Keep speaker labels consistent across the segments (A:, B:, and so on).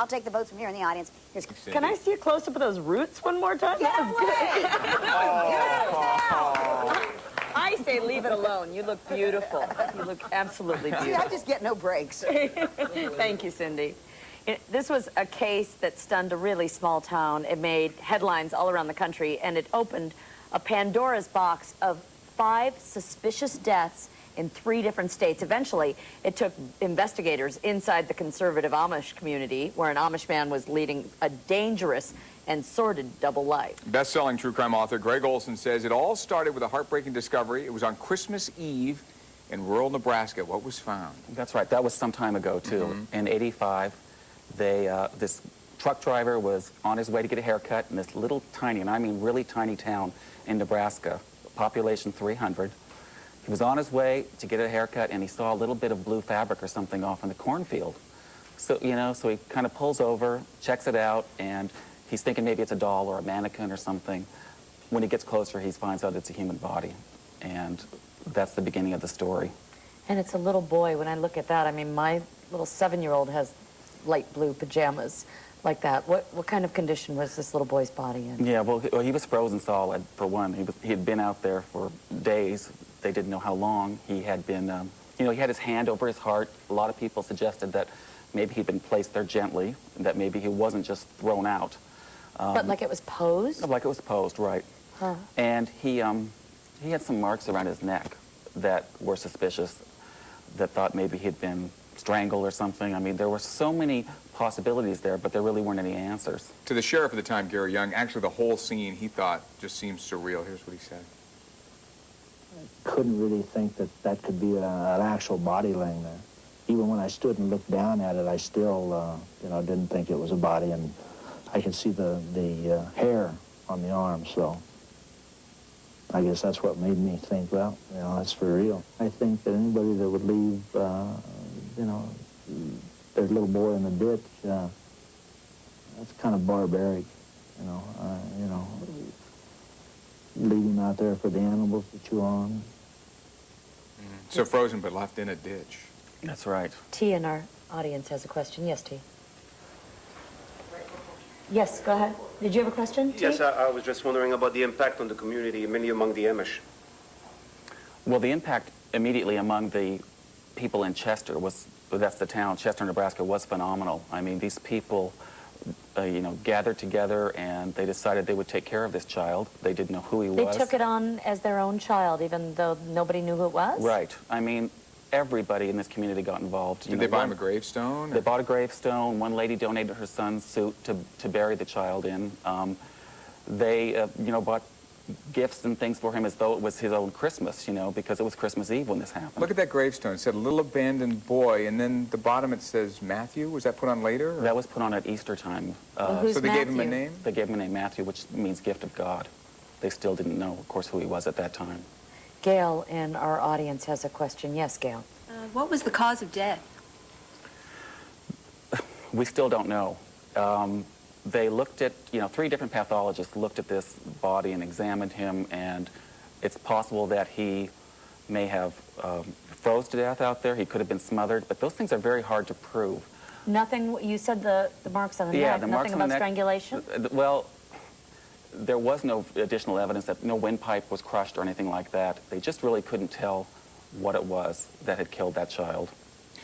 A: I'll take the votes from here in the audience. Here's
B: Can I see a close-up of those roots one more time?
A: Get away!
B: I say leave it alone. You look beautiful. You look absolutely beautiful.
A: See, I just get no breaks.
B: Thank you, Cindy. This was a case that stunned a really small town. It made headlines all around the country, and it opened a Pandora's box of 5 suspicious deaths in 3 different states. Eventually, it took investigators inside the conservative Amish community, where an Amish man was leading a dangerous and sordid double life.
C: Best-selling true crime author Gregg Olsen says it all started with a heartbreaking discovery. It was on Christmas Eve in rural Nebraska. What was found?
D: That's right. That was some time ago, too. In '85, this truck driver was on his way to get a haircut in this little tiny, and I mean really tiny town in Nebraska, population 300. He was on his way to get a haircut, and he saw a little bit of blue fabric or something off in the cornfield. So, so he kind of pulls over, checks it out, and he's thinking maybe it's a doll or a mannequin or something. When he gets closer, he finds out it's a human body, and that's the beginning of the story.
E: And it's a little boy. When I look at that, I mean, my little 7-year-old has light blue pajamas like that. What kind of condition was this little boy's body in?
D: Yeah, well, he was frozen solid, for one. He had been out there for days. They didn't know how long. He had been, he had his hand over his heart. A lot of people suggested that maybe he'd been placed there gently, that maybe he wasn't just thrown out.
E: But like it was posed?
D: Like it was posed, right.
E: Huh.
D: And he had some marks around his neck that were suspicious, that thought maybe he'd been strangled or something. I mean, there were so many possibilities there, but there really weren't any answers.
C: To the sheriff at the time, Gary Young, actually the whole scene he thought just seemed surreal. Here's what he said.
F: I couldn't really think that that could be an actual body laying there. Even when I stood and looked down at it, I still, didn't think it was a body, and I could see the hair on the arm, so I guess that's what made me think, well, that's for real. I think that anybody that would leave, their little boy in the ditch, that's kind of barbaric, leave him out there for the animals to chew on.
C: So frozen but left in a ditch.
D: That's right.
E: T in our audience has a question. Yes, T. Yes, go ahead. Did you have a question, T?
G: Yes, I was just wondering about the impact on the community, mainly among the Amish.
D: Well, the impact immediately among the people in Chester was, that's the town, Chester, Nebraska, was phenomenal. I mean, these people, gathered together and they decided they would take care of this child. They didn't know who he was.
E: They took it on as their own child, even though nobody knew who it was?
D: Right. I mean, everybody in this communody got involved.
C: Did they buy him a gravestone?
D: They bought a gravestone. One lady donated her son's suit to bury the child in. They, bought gifts and things for him as though it was his own Christmas, because it was Christmas Eve when this happened.
C: Look at that gravestone. It said little abandoned boy, and then the bottom it says Matthew. Was that put on later? Or?
D: That was put on at Easter time.
E: Who's
C: so they
E: Matthew?
C: gave him a name?
D: They gave him a name, Matthew, which means gift of God. They still didn't know, of course, who he was at that time.
E: Gail in our audience has a question. Yes, Gail.
H: What was the cause of death?
D: We still don't know. They looked at, 3 different pathologists looked at this body and examined him, and it's possible that he may have froze to death out there. He could have been smothered, but those things are very hard to prove.
E: Nothing, you said the marks on the neck, nothing about strangulation?
D: Well, there was no additional evidence that no windpipe was crushed or anything like that. They just really couldn't tell what it was that had killed that child.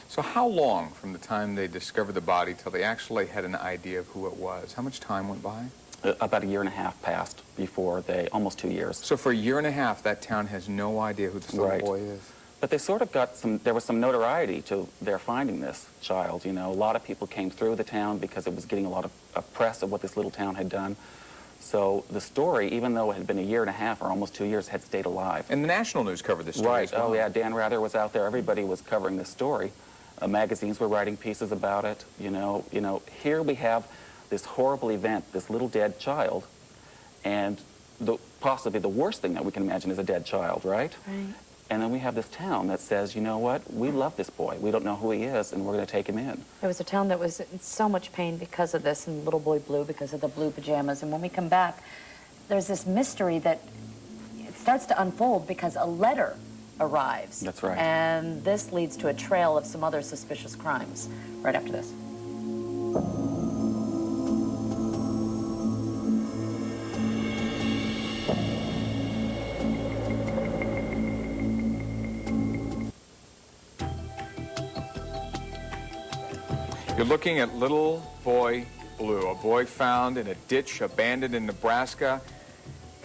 C: So how long from the time they discovered the body till they actually had an idea of who it was? How much time went by?
D: About 1.5 years passed before almost 2 years.
C: So for 1.5 years, that town has no idea who this little boy is?
D: But they sort of got there was some notoriety to their finding this child. A lot of people came through the town because it was getting a lot of press of what this little town had done. So the story, even though it had been 1.5 years or almost 2 years, had stayed alive.
C: And the national news covered this story as well.
D: Oh yeah, Dan Rather was out there. Everybody was covering this story. Magazines were writing pieces about it. Here we have this horrible event, this little dead child, and possibly the worst thing that we can imagine is a dead child, right?
E: Right.
D: And then we have this town that says, you know what, we love this boy. We don't know who he is, and we're going to take him in.
E: There was a town that was in so much pain because of this, and little boy blue because of the blue pajamas. And when we come back, there's this mystery that starts to unfold because a letter arrives.
D: That's right.
E: And this leads to a trail of some other suspicious crimes right after this.
C: looking at little boy Blue, a boy found in a ditch abandoned in Nebraska.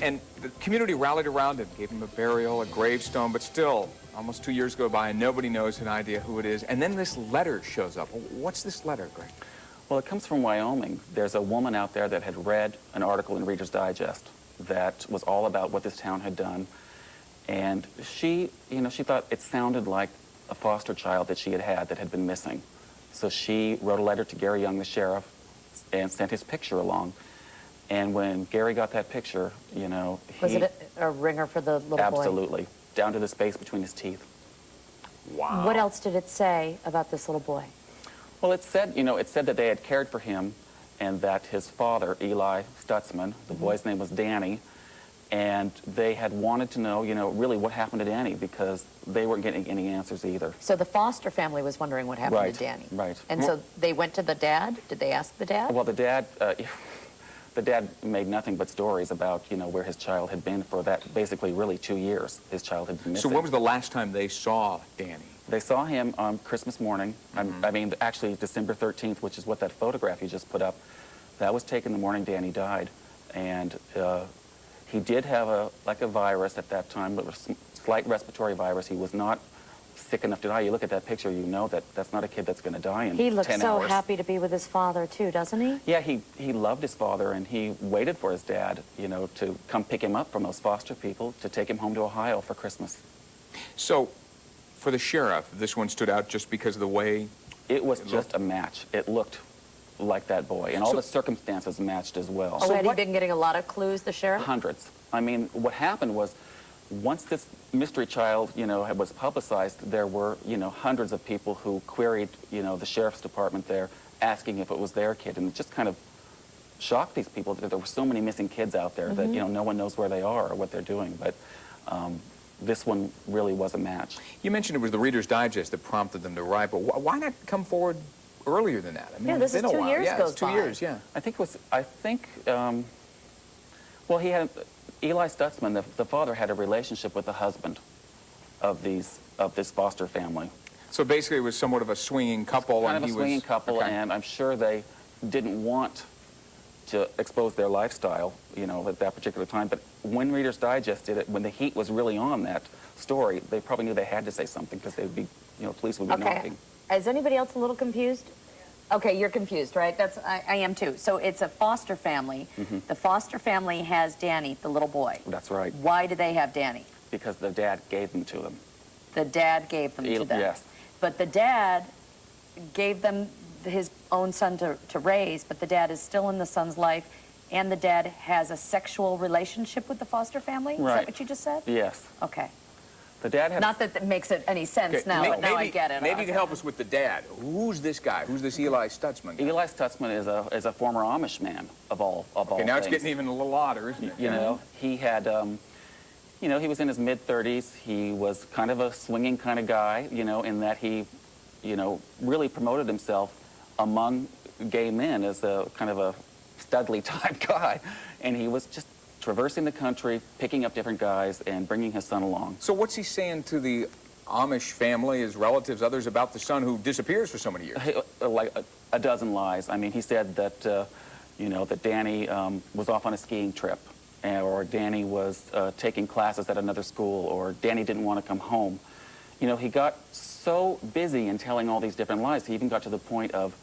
C: And the community rallied around him, gave him a burial, a gravestone, but still, almost 2 years go by and nobody knows an idea who it is. And then this letter shows up. What's this letter, Greg?
D: Well, it comes from Wyoming. There's a woman out there that had read an article in Reader's Digest that was all about what this town had done. And she thought it sounded like a foster child that she had that had been missing. So she wrote a letter to Gary Young, the sheriff, and sent his picture along. And when Gary got that picture,
E: Was it a ringer for the little boy?
D: Absolutely. Down to the space between his teeth.
C: Wow.
E: What else did it say about this little boy?
D: Well, it said that they had cared for him and that his father, Eli Stutzman, the boy's name was Danny, and they had wanted to know, really what happened to Danny because they weren't getting any answers either.
E: So the foster family was wondering what happened to Danny.
D: Right.
E: And so they went to the dad? Did they ask the dad?
D: Well, the dad made nothing but stories about, where his child had been for that basically really 2 years. His child had been missing.
C: So when was the last time they saw Danny?
D: They saw him on Christmas morning. I mean, actually December 13th, which is what that photograph you just put up. That was taken the morning Danny died. And he did have a virus at that time, but a slight respiratory virus. He was not sick enough to die. You look at that picture, you know that that's not a kid that's going to die in 10 hours.
E: He looks so happy to be with his father, too, doesn't he?
D: Yeah, he loved his father, and he waited for his dad, to come pick him up from those foster people to take him home to Ohio for Christmas.
C: So, for the sheriff, this one stood out just because of the way
D: it was just a match. It looked like that boy, and all the circumstances matched as well.
E: Oh, had he been getting a lot of clues, the sheriff?
D: Hundreds. I mean, what happened was, once this mystery child, was publicized, there were, hundreds of people who queried, the sheriff's department there, asking if it was their kid, and it just kind of shocked these people that there were so many missing kids out there that, no one knows where they are or what they're doing. But this one really was a match.
C: You mentioned it was the Reader's Digest that prompted them to write, but why not come forward earlier than that? I mean,
E: Yeah, this is 2 years goes by.
C: 2 years, yeah.
D: I think, well, he had, Eli Stutzman, the father, had a relationship with the husband of this foster family.
C: So basically it was somewhat of a swinging couple.
D: Kind of a swinging couple, and I'm sure they didn't want to expose their lifestyle, at that particular time. But when Reader's Digest did it, when the heat was really on that story, they probably knew they had to say something because they would be, police would be knocking.
E: Is anybody else a little confused? Okay, you're confused, right? I am too. So it's a foster family. The foster family has Danny, the little boy.
D: That's right.
E: Why do they have Danny?
D: Because the dad gave them to them.
E: The dad gave them to them.
D: Yes.
E: But the dad gave them his own son to raise, but the dad is still in the son's life, and the dad has a sexual relationship with the foster family?
D: Right.
E: Is that what you just said?
D: Yes.
E: Okay.
D: The dad had...
E: Not that that makes it any sense now, but now I get it.
C: Maybe you can help us with the dad. Who's this guy? Who's this Eli Stutzman guy?
D: Eli Stutzman is a former Amish man of all
C: Okay, now
D: things.
C: it's getting even a little odder, isn't it?
D: He had, he was in his mid-30s. He was kind of a swinging kind of guy, in that he, really promoted himself among gay men as a kind of a studly type guy. And he was just traversing the country, picking up different guys, and bringing his son along.
C: So what's he saying to the Amish family, his relatives, others, about the son who disappears for so many years?
D: Like a dozen lies. I mean, he said that, that Danny was off on a skiing trip, or Danny was taking classes at another school, or Danny didn't want to come home. He got so busy in telling all these different lies, he even got to the point of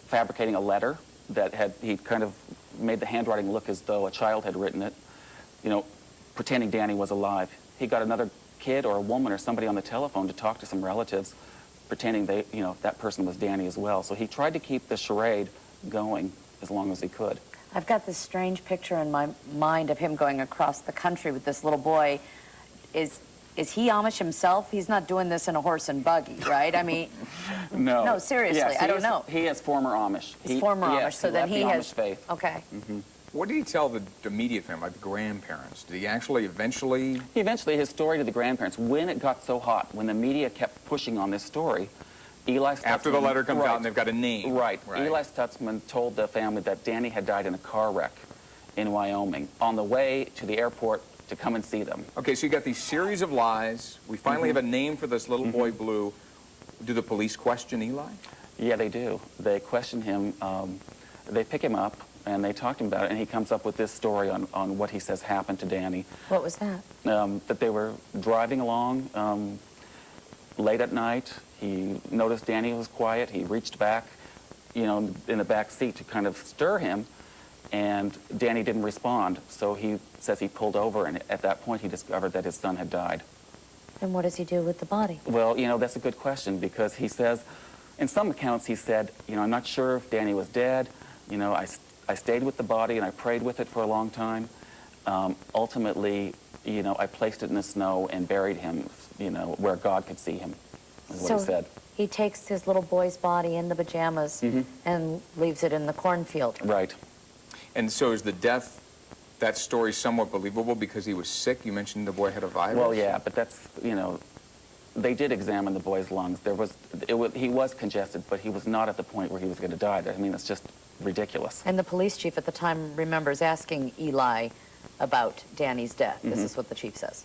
D: fabricating a letter that he kind of made the handwriting look as though a child had written it, pretending Danny was alive. He got another kid or a woman or somebody on the telephone to talk to some relatives, pretending that person was Danny as well. So he tried to keep the charade going as long as he could.
E: I've got this strange picture in my mind of him going across the country with this little boy. Is he Amish himself? He's not doing this in a horse and buggy, right? I mean,
D: no.
E: No, seriously,
D: yes,
E: I don't know.
D: He is former Amish.
E: He's former Amish, so then he has
D: Amish faith.
E: Okay.
C: What did he tell the immediate family, like the grandparents? Did he actually eventually...
D: His story to the grandparents, when it got so hot, when the media kept pushing on this story, Eli Stutzman...
C: After the letter comes out and they've got a name.
D: Right. Eli Stutzman told the family that Danny had died in a car wreck in Wyoming on the way to the airport to come and see them.
C: Okay, so you got these series of lies. We finally have a name for this little boy Blue. Do the police question Eli?
D: Yeah, they do. They question him. They pick him up, and they talk to him about it, and he comes up with this story on what he says happened to Danny.
E: What was that?
D: That they were driving along late at night. He noticed Danny was quiet. He reached back, you know, in the back seat to kind of stir him, and Danny didn't respond. So he says he pulled over, and at that point he discovered that his son had died.
E: And what does he do with the body?
D: Well, you know, that's a good question, because he says, in some accounts he said, you know, I'm not sure if Danny was dead. You know, I stayed with the body and I prayed with it for a long time. Ultimately, you know, I placed it in the snow and buried him, you know, where God could see him, is what he said.
E: He takes his little boy's body in the pajamas and leaves it in the cornfield.
D: Right.
C: And so is the death, that story, somewhat believable because he was sick? You mentioned the boy had a virus.
D: Well, yeah, but that's, you know, they did examine the boy's lungs. He was congested, but he was not at the point where he was going to die. I mean, it's just ridiculous.
E: And the police chief at the time remembers asking Eli about Danny's death. This is what the chief says.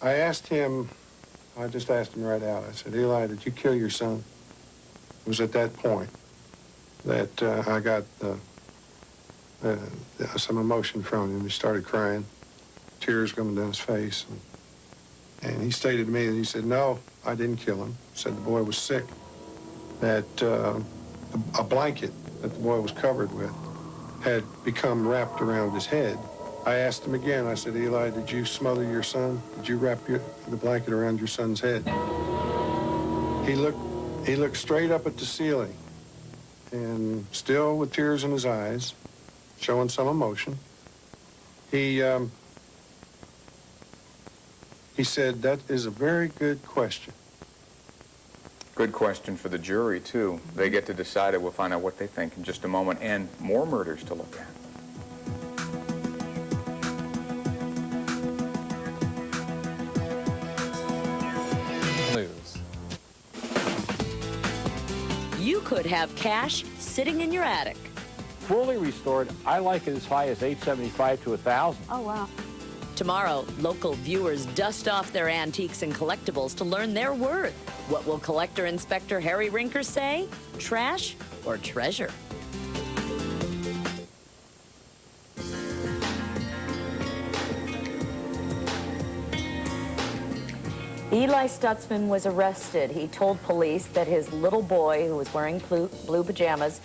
I: I asked him, I just asked him right out. I said, Eli, did you kill your son? It was at that point that I got some emotion from him. He started crying, tears coming down his face. And he stated to me that he said, no, I didn't kill him. He said the boy was sick, that a blanket that the boy was covered with had become wrapped around his head. I asked him again, I said, Eli, did you smother your son? Did you wrap the blanket around your son's head? He looked straight up at the ceiling, and still with tears in his eyes, showing some emotion. He said, that is a very good question.
C: Good question for the jury, too. They get to decide it. We'll find out what they think in just a moment, and more murders to look at.
J: News.
B: You could have cash sitting in your attic.
K: Fully restored, I like it as high as $875 to $1,000.
A: Oh, wow.
B: Tomorrow, local viewers dust off their antiques and collectibles to learn their worth. What will collector inspector Harry Rinker say? Trash or treasure?
E: Eli Stutzman was arrested. He told police that his little boy, who was wearing blue pajamas,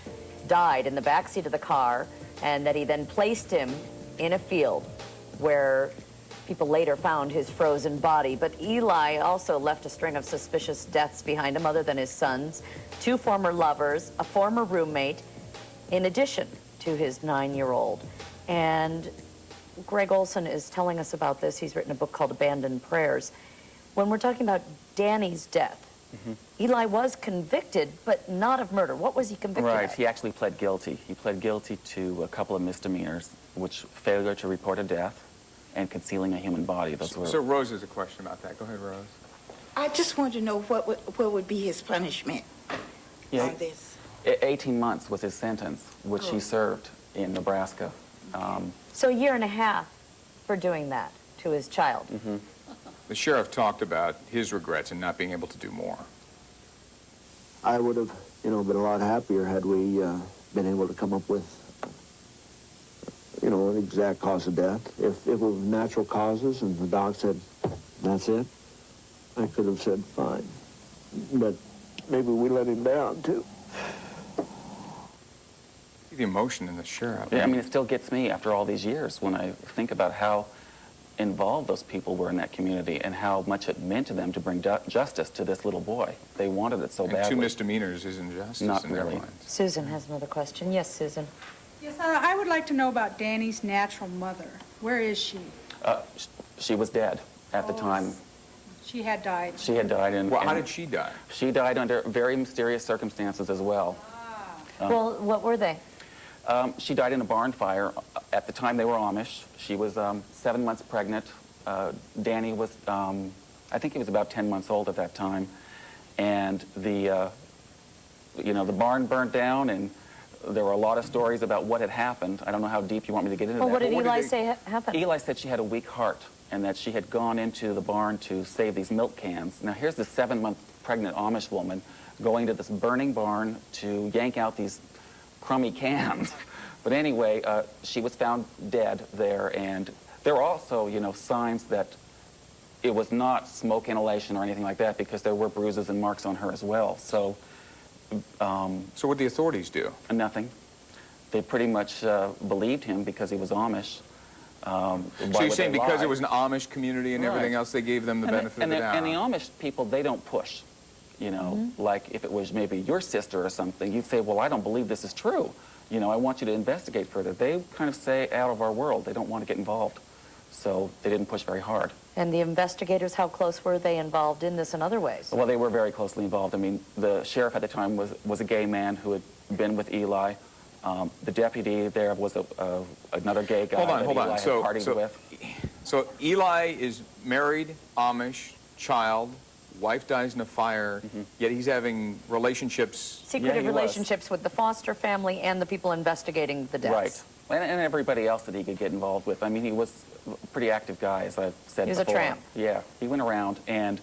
E: died in the backseat of the car, and that he then placed him in a field where people later found his frozen body. But Eli also left a string of suspicious deaths behind him, other than his sons, 2 former lovers, a former roommate, in addition to his 9-year-old. And Gregg Olsen is telling us about this. He's written a book called Abandoned Prayers. When we're talking about Danny's death, Eli was convicted, but not of murder. What was he convicted of?
D: Right, he actually pled guilty. He pled guilty to a couple of misdemeanors, which failure to report a death and concealing a human body. Those were...
C: So Rose has a question about that. Go ahead, Rose.
L: I just want to know what would be his punishment on this.
D: 18 months was his sentence, which he served in Nebraska.
E: So a year and a half for doing that to his child.
C: The sheriff talked about his regrets in not being able to do more.
F: I would have, you know, been a lot happier had we been able to come up with, you know, an exact cause of death. If it was natural causes and the doc said, that's it, I could have said, fine. But maybe we let him down, too.
C: The emotion in the sheriff.
D: Yeah, I mean, it still gets me after all these years when I think about how involved those people were in that community and how much it meant to them to bring justice to this little boy. They wanted it so badly.
C: 2 misdemeanors is injustice
D: Not
C: in their
D: really.
C: minds.
E: Susan has another question. Yes, Susan.
M: Yes, I would like to know about Danny's natural mother. Where is she?
D: She was dead at the time.
M: She had died.
D: She had died.
C: Well, how did she die?
D: She died under very mysterious circumstances as well.
E: Well, what were they?
D: She died in a barn fire. At the time, they were Amish. She was 7 months pregnant. Danny was, I think he was about 10 months old at that time. And the barn burnt down, and there were a lot of stories about what had happened. I don't know how deep you want me to get into that.
E: Well, what did Eli say happened?
D: Eli said she had a weak heart and that she had gone into the barn to save these milk cans. Now, here's the 7-month pregnant Amish woman going to this burning barn to yank out these crummy cans. But anyway, she was found dead there, and there were also, you know, signs that it was not smoke inhalation or anything like that, because there were bruises and marks on her as well. So,
C: so what did the authorities do?
D: Nothing. They pretty much believed him because he was Amish.
C: So you're saying because it was an Amish community and everything else, they gave them the benefit of the doubt?
D: And the Amish people, they don't push. You know, like if it was maybe your sister or something, you'd say, well, I don't believe this is true. You know, I want you to investigate further. They kind of say, out of our world. They don't want to get involved. So they didn't push very hard. And
E: the investigators, how close were they involved in this in other ways?
D: Well, they were very closely involved. I mean, the sheriff at the time was a gay man who had been with Eli. The deputy there was another gay guy that Eli had partied with.
C: So Eli is married, Amish, child, wife dies in a fire, yet he's having relationships.
E: Secretive relationships with the foster family and the people investigating the deaths.
D: Right. And everybody else that he could get involved with. I mean, he was a pretty active guy, as I've said before.
E: He was a tramp.
D: Yeah, he went around, and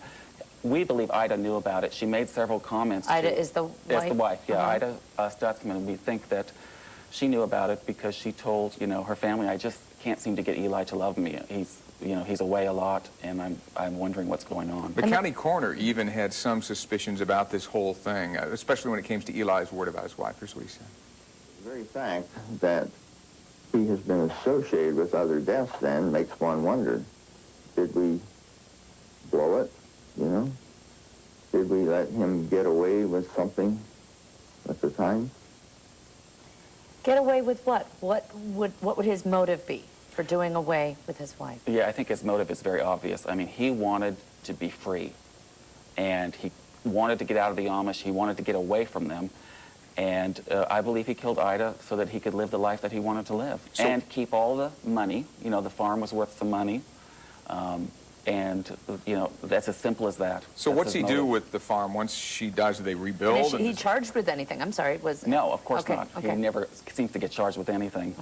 D: we believe Ida knew about it. She made several comments.
E: Ida is the wife?
D: Is the wife, yeah. Ida Stutzman. We think that she knew about it because she told, you know, her family, I just can't seem to get Eli to love me. He's away a lot, and I'm wondering what's going on.
C: The county coroner even had some suspicions about this whole thing, especially when it came to Eli's word about his wife. Here's what he said.
N: The very fact that he has been associated with other deaths then makes one wonder, did we blow it, you know? Did we let him get away with something at the time?
E: Get away with what? What would his motive be for doing away with his wife?
D: Yeah, I think his motive is very obvious. I mean, he wanted to be free, and he wanted to get out of the Amish. He wanted to get away from them, and I believe he killed Ida so that he could live the life that he wanted to live and keep all the money. You know, the farm was worth some money, and you know, that's as simple as that.
C: So what's he do with the farm once she dies? Do they rebuild?
E: Is he charged with anything? I'm sorry,
D: No, of course not.
E: Okay.
D: He never seems to get charged with anything.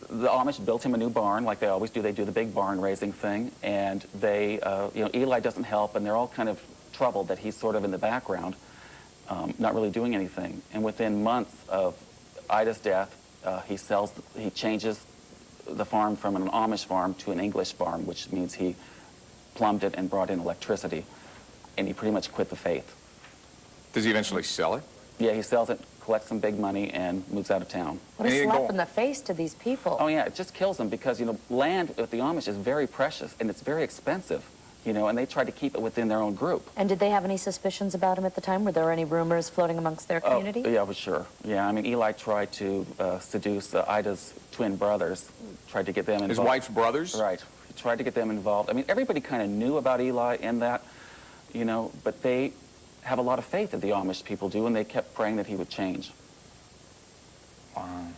D: The Amish built him a new barn, like they always do. They do the big barn raising thing, and they, you know, Eli doesn't help, and they're all kind of troubled that he's sort of in the background, not really doing anything. And within months of Ida's death, he changes the farm from an Amish farm to an English farm, which means he plumbed it and brought in electricity, and he pretty much quit the faith.
C: Does he eventually sell it?
D: Yeah, he sells it, collects some big money, and moves out of town.
E: What a slap in the face to these people.
D: Oh, yeah, it just kills them because, you know, land with the Amish is very precious, and it's very expensive, you know, and they try to keep it within their own group.
E: And did they have any suspicions about him at the time? Were there any rumors floating amongst their community?
D: Yeah, well, sure. Yeah, I mean, Eli tried to seduce Ida's twin brothers, tried to get them involved.
C: His wife's brothers?
D: Right. He tried to get them involved. I mean, everybody kind of knew about Eli and that, you know, but they have a lot of faith that the Amish people do, and they kept praying that he would change.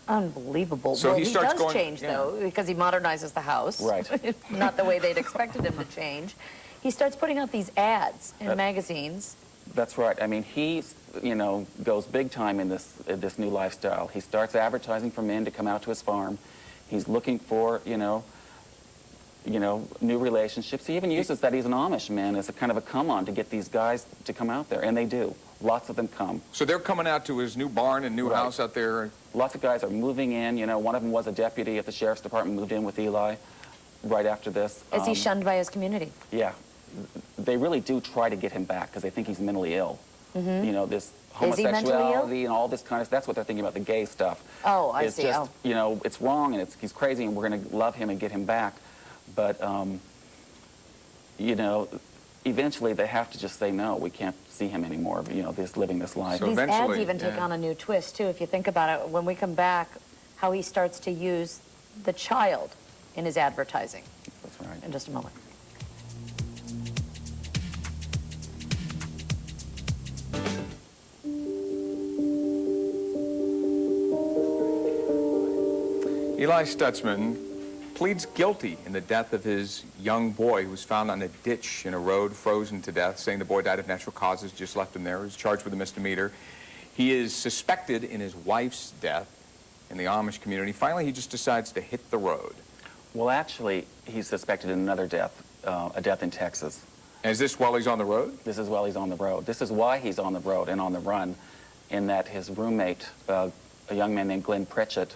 E: Unbelievable.
C: So
E: well,
C: he starts going,
E: change, though, because he modernizes the house.
D: Right.
E: Not the way they'd expected him to change. He starts putting out these ads in magazines.
D: That's right. I mean, he, you know, goes big time in this new lifestyle. He starts advertising for men to come out to his farm. He's looking for, you know, new relationships. He even uses that he's an Amish man as a kind of a come-on to get these guys to come out there, and they do. Lots of them come.
C: So they're coming out to his new barn and new house out there?
D: Lots of guys are moving in. You know, one of them was a deputy at the sheriff's department, moved in with Eli right after this.
E: Is he shunned by his community?
D: Yeah. They really do try to get him back because they think he's mentally ill. You know, this homosexuality and all this kind of, that's what they're thinking about, the gay stuff.
E: Oh, I see.
D: Just, you know, it's wrong and he's crazy and we're going to love him and get him back. But, you know, eventually they have to just say, no, we can't see him anymore, you know, this living this life.
E: So these ads even take on a new twist, too, if you think about it. When we come back, how he starts to use the child in his advertising.
D: That's right.
E: In just a moment.
C: Eli Stutzman pleads guilty in the death of his young boy who was found on a ditch in a road, frozen to death, saying the boy died of natural causes, just left him there. He was charged with a misdemeanor. He is suspected in his wife's death in the Amish community. Finally, he just decides to hit the road.
D: Well, actually, he's suspected in another death, a death in Texas.
C: And is this while he's on the road?
D: This is while he's on the road. This is why he's on the road and on the run, in that his roommate, a young man named Glenn Pritchett,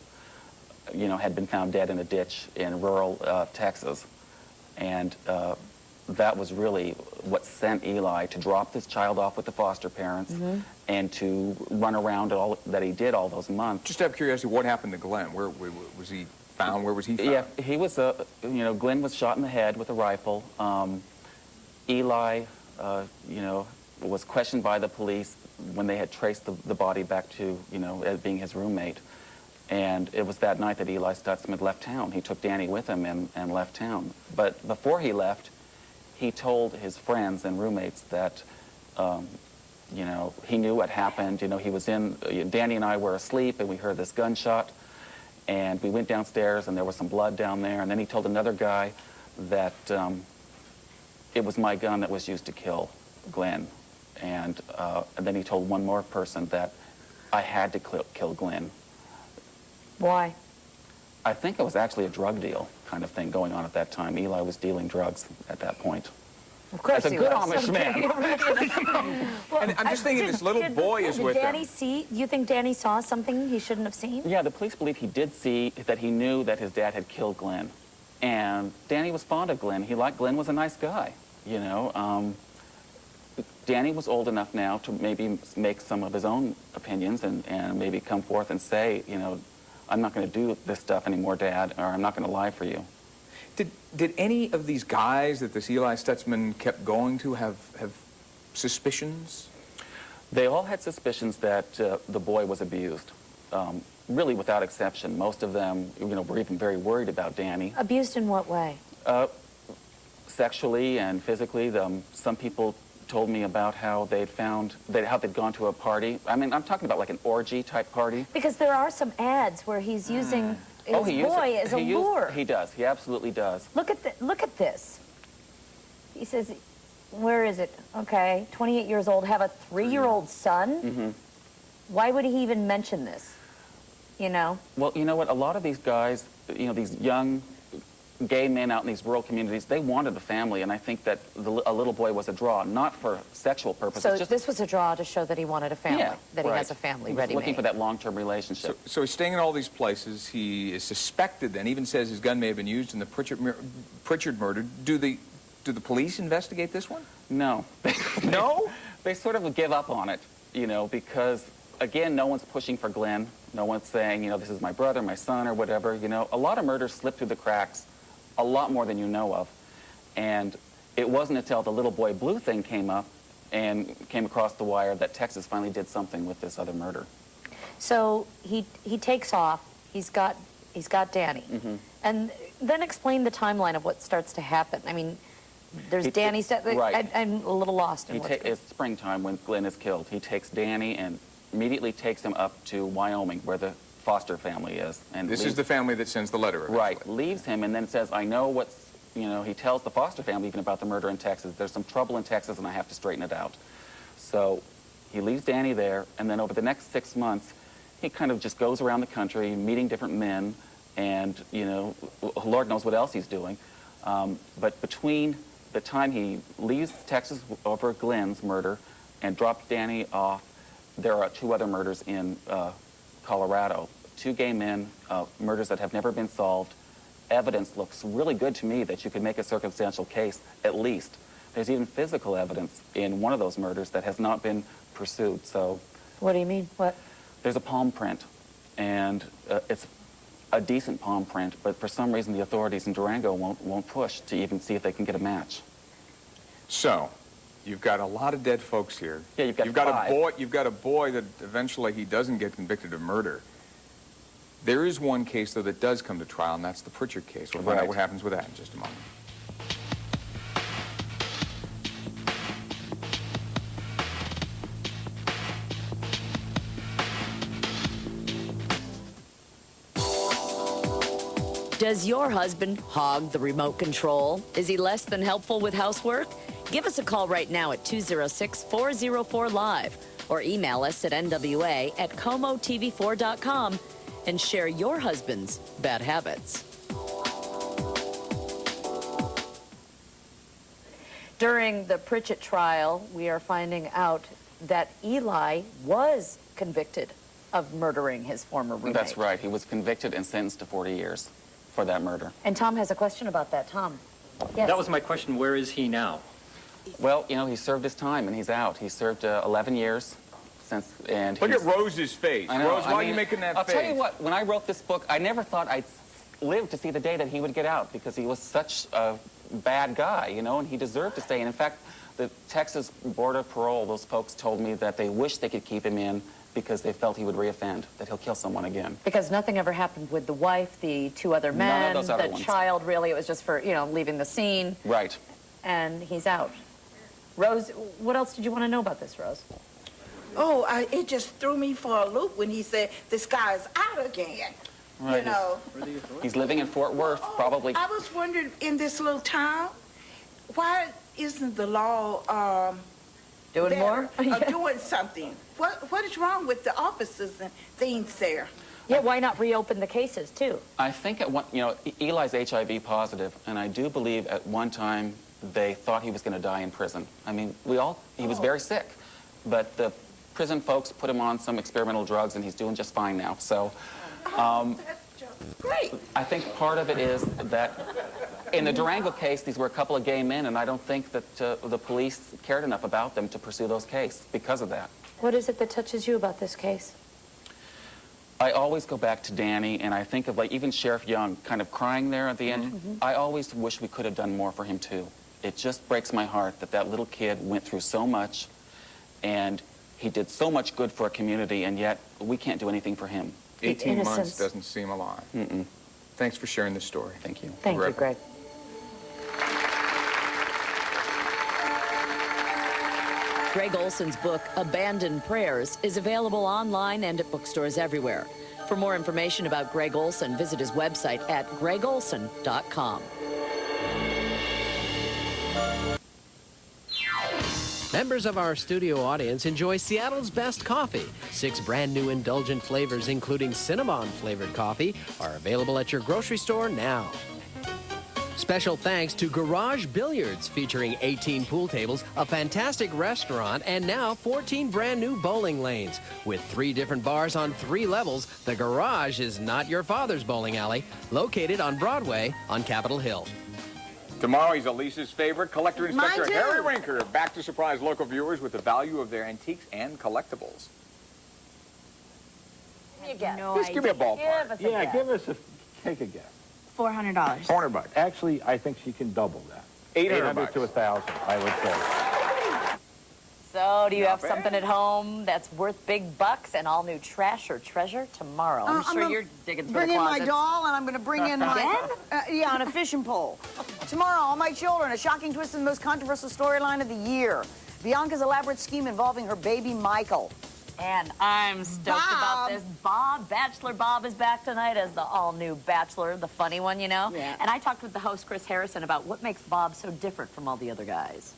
D: had been found dead in a ditch in rural Texas. And that was really what sent Eli to drop this child off with the foster parents and to run around that he did all those months.
C: Just out of curiosity, what happened to Glenn? Where was he found? Where was he found?
D: Yeah, he was, Glenn was shot in the head with a rifle. Eli, was questioned by the police when they had traced the body back to, as being his roommate. And it was that night that Eli Stutzman left town. He took Danny with him and left town. But before he left, he told his friends and roommates that, he knew what happened. He was Danny and I were asleep, and we heard this gunshot. And we went downstairs, and there was some blood down there. And then he told another guy that it was my gun that was used to kill Glenn. And then he told one more person that I had to kill Glenn.
E: Why?
D: I think it was actually a drug deal kind of thing going on at that time. Eli was dealing drugs at that point.
E: Of course
D: That's a good Amish man.
E: Well,
C: and I'm just thinking this little boy is with
E: Danny
C: him.
E: You think Danny saw something he shouldn't have seen?
D: Yeah, the police believe he did see that he knew that his dad had killed Glenn. And Danny was fond of Glenn. Glenn was a nice guy, Danny was old enough now to maybe make some of his own opinions and maybe come forth and say, I'm not going to do this stuff anymore, Dad, or I'm not going to lie for you.
C: Did any of these guys that this Eli Stutzman kept going to have suspicions?
D: They all had suspicions that the boy was abused, really without exception. Most of them, were even very worried about Danny.
E: Abused in what way?
D: Sexually and physically. Some people told me about how they'd gone to a party. I mean, I'm talking about like an orgy type party.
E: Because there are some ads where he's using his boy as a lure.
D: He does. He absolutely does.
E: Look at this. He says, where is it? Okay, 28 years old, have a 3-year-old son? Why would he even mention this?
D: Well, you know what? A lot of these guys, these young gay men out in these rural communities, they wanted a family, and I think that a little boy was a draw, not for sexual purposes.
E: So this was a draw to show that he wanted a family, that he has a family ready-made.
D: He was looking for that long-term relationship.
C: So he's staying in all these places. He is suspected, and even says his gun may have been used in the Pritchard murder. Do the police investigate this one?
D: No.
C: No?
D: They sort of give up on it, because, again, no one's pushing for Glenn. No one's saying, this is my brother, my son, or whatever. A lot of murders slip through the cracks, a lot more than you know of. And it wasn't until the little boy blue thing came up and came across the wire that Texas finally did something with this other murder.
E: So he takes off. He's got Danny. And then explain the timeline of what starts to happen. I mean, there's Danny's...
D: Right.
E: I'm a little lost in
D: It's springtime when Glenn is killed. He takes Danny and immediately takes him up to Wyoming, where the foster family is. And
C: this is the family that sends the letter. Eventually.
D: Right. Leaves him and then says, I know what's, he tells the foster family even about the murder in Texas. There's some trouble in Texas and I have to straighten it out. So he leaves Danny there, and then over the next 6 months, he kind of just goes around the country meeting different men, and, Lord knows what else he's doing. But between the time he leaves Texas over Glenn's murder and drops Danny off, there are 2 other murders in Colorado. 2 gay men, murders that have never been solved. Evidence looks really good to me that you could make a circumstantial case, at least. There's even physical evidence in one of those murders that has not been pursued. So,
E: what do you mean? What?
D: There's a palm print, and it's a decent palm print, but for some reason the authorities in Durango won't push to even see if they can get a match.
C: So, you've got a lot of dead folks here.
D: Yeah, you've got 5.
C: You've got a boy that eventually he doesn't get convicted of murder. There is one case, though, that does come to trial, and that's the Pritchard case. We'll find out what happens with that in just a moment.
B: Does your husband hog the remote control? Is he less than helpful with housework? Give us a call right now at 206-404-LIVE or email us at nwa@comotv4.com and share your husband's bad habits. During the Pritchett trial, we are finding out that Eli was convicted of murdering his former roommate.
D: That's right. He was convicted and sentenced to 40 years for that murder.
B: And Tom has a question about that. Tom. Yes.
O: That was my question. Where is he now?
D: Well, you know, he served his time and he's out. He served 11 years since, and
C: Look at Rose's face.
D: I know,
C: Rose, why are you making that face?
D: I'll tell you what, when I wrote this book, I never thought I'd live to see the day that he would get out because he was such a bad guy, you know, and he deserved to stay. And in fact, the Texas Board of Parole, those folks told me that they wish they could keep him in because they felt he would reoffend, that he'll kill someone again.
B: Because nothing ever happened with the wife, the two other men, the child, really. It was just for, you know, leaving the scene.
D: Right.
B: And he's out. Rose, what else did you want to know about this, Rose?
L: Oh, it just threw me for a loop when he said, this guy's out again.
D: Right.
L: You know.
D: He's living in Fort Worth, probably.
L: I was wondering, in this little town, why isn't the law
B: doing more?
L: Doing something? What is wrong with the officers and things there?
B: Yeah, why not reopen the cases, too?
D: I think at one, you know, Eli's HIV positive, and I do believe at one time they thought he was going to die in prison. I mean, he was very sick, but the prison folks put him on some experimental drugs, and he's doing just fine now. So,
L: great.
D: I think part of it is that in the Durango case, these were a couple of gay men, and I don't think that the police cared enough about them to pursue those cases because of that.
B: What is it that touches you about this case?
D: I always go back to Danny, and I think of, like, even Sheriff Young kind of crying there at the end.
B: Mm-hmm.
D: I always wish we could have done more for him, too. It just breaks my heart that that little kid went through so much, and he did so much good for a community, and yet we can't do anything for him.
C: 18 months doesn't seem a lot.
D: Mm-mm.
C: Thanks for sharing this story.
D: Thank you.
B: Thank you, Greg. Gregg Olsen's book, Abandoned Prayers, is available online and at bookstores everywhere. For more information about Gregg Olsen, visit his website at greggolsen.com.
P: Members of our studio audience enjoy Seattle's best coffee. 6 brand new indulgent flavors, including cinnamon-flavored coffee, are available at your grocery store now. Special thanks to Garage Billiards, featuring 18 pool tables, a fantastic restaurant, and now 14 brand new bowling lanes. With 3 different bars on 3 levels, the Garage is not your father's bowling alley, located on Broadway on Capitol Hill.
C: Tomorrow, he's Elisa's favorite, Collector Inspector
L: Mine too.
C: Harry Rinker, back to surprise local viewers with the value of their antiques and collectibles.
B: Give me a guess.
C: Just give me a ballpark.
B: Give us a guess.
K: Give us take a guess.
H: $400.
C: $400.
K: Actually, I think she can double that.
C: 800
K: to 1,000, I would say.
B: So, do you have
C: bad.
B: something at home that's worth big bucks and all new trash or treasure tomorrow? I'm sure you're digging through the
A: Bring in my
B: closets.
A: doll, and I'm going to bring in my... yeah, on a fishing pole. Tomorrow, All My Children, a shocking twist in the most controversial storyline of the year. Bianca's elaborate scheme involving her baby, Michael.
B: And I'm stoked about this. Bachelor Bob is back tonight as the all-new Bachelor, the funny one, you know?
A: Yeah.
B: And I talked with the host, Chris Harrison, about what makes Bob so different from all the other guys.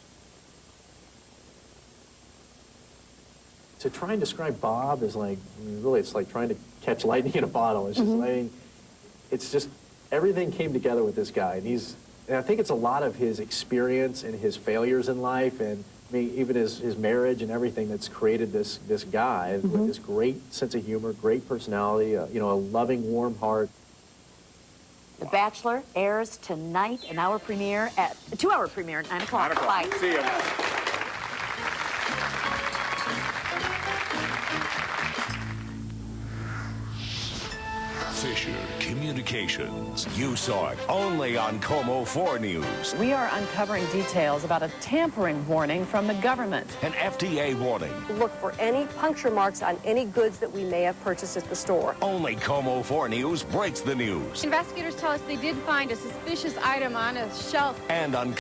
Q: To try and describe Bob is like, I mean, really, it's like trying to catch lightning in a bottle. It's just letting, it's just, everything came together with this guy. And I think it's a lot of his experience and his failures in life, and I mean, even his marriage and everything that's created this guy with this great sense of humor, great personality, you know, a loving, warm heart.
B: The Bachelor airs tonight, a 2-hour premiere at 9 o'clock. Bye.
C: See you.
R: Fisher Communications. You saw it only on Como 4 News.
S: We are uncovering details about a tampering warning from the government.
R: An FDA warning.
T: Look for any puncture marks on any goods that we may have purchased at the store.
R: Only Como 4 News breaks the news.
U: Investigators tell us they did find a suspicious item on a shelf.
R: And